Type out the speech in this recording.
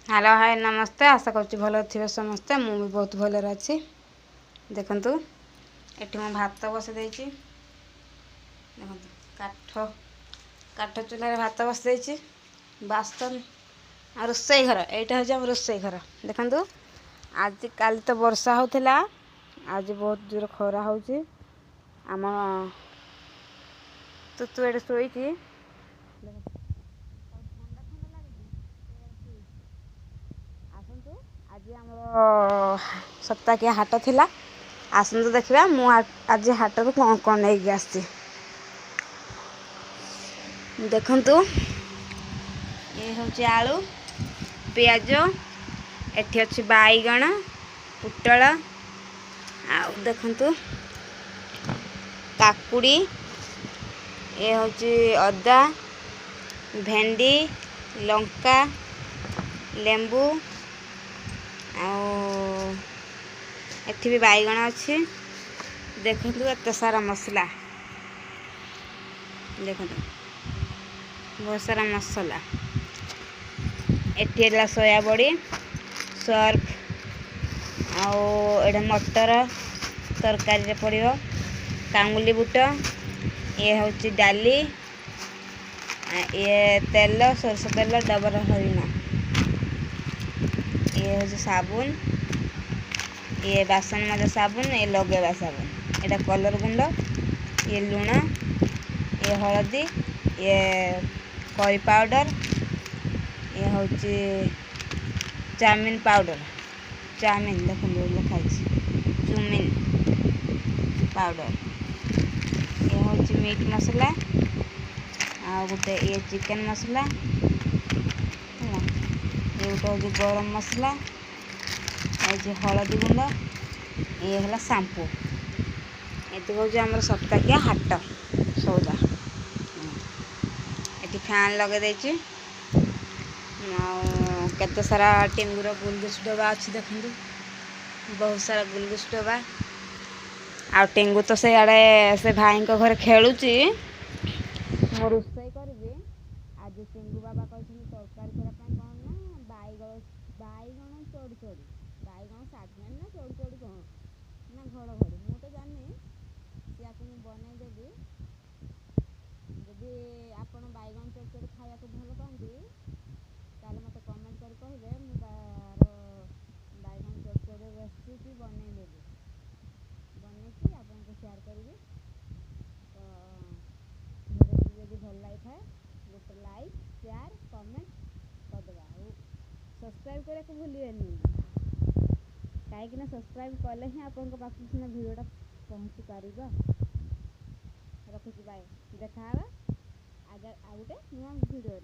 Hello hi नमस्ते। आशा करुच्ची भल थे समस्ते। मु भी बहुत भल अच्छी। देखु ये मैं भात बस देखु काठ चूल्हा भात बस बासन आ रोसई घर यहाँ हूँ रोसई घर। देखु आज काली तो वर्षा होता आज बहुत जोर खरा हो आम तुतु एडे शोची आसतु आज आम सप्ताह हाट थिला आसतु देखा मु आज हाट रू कौन कौन नहीं आसी देखु ये हूँ आलू पियाज एठी अच्छी बाईगण पुटल आ देखु काकुड़ी ये हूँ अदा भेंडी लंका लेंबू एठी भी बाईगण अच्छी। देखु एत सारा मसला देखु बहुत सारा मसला एठी सोया बड़ी सर्फ आड़े मटर तरकारी पड़ो कांगुली बुट ये हूँ डाली ये तेल सरसों तेल डबर हरिना ये हूँ साबुन ये बासन मजा साबुन ये लगेवा साबुन ये कलर गुंड ये लुण ये हलदी ये करी पाउडर ये हूँ चाउमिन पाउडर चाउमिन देखो लिखाई चुमिन पाउडर ये हूँ मीट मसला आ गोटे ये चिकेन मसला ये गोटे हूँ गरम मसला ये हलदी गुंड ये है शैम्पू ये हूँ आम सप्ताहिया हाट सौदा ये फैन लगे केते सारा टेंगुर गुलगुस डबा अच्छी देखु बहुत सारा गुलगुस डबा आ टेंगु तो से आड़े से भाई घर खेलुची मो रोसई करी आज टेंगु बाबा कहते तरकारी करने कौन ना बैगण चढ़ चढ़ी बैगण साजमेंट ना चढ़ चढ़ी कौन ना घड़घड़ी मु तो जानी या बनईदेवी जदि आपण बैगण चढ़ चढ़ी खाया भल पाती ताले मत कमेंट कर कहे मुझे बैगण चढ़ चढ़ी रेसिपी बनईदेवी बनईकी आपको शेयर करी तो रेसिपी भल लगी था गोटे लाइक शेयर कमेंट करदेवा सब्सक्राइब करने को भूलिए कहीं सब्सक्राइब कले ही आपण पाक सीना भिडियोटा पहुँची पार रखुची बाय देखा आगे आ गोटे नुआ भिडियो।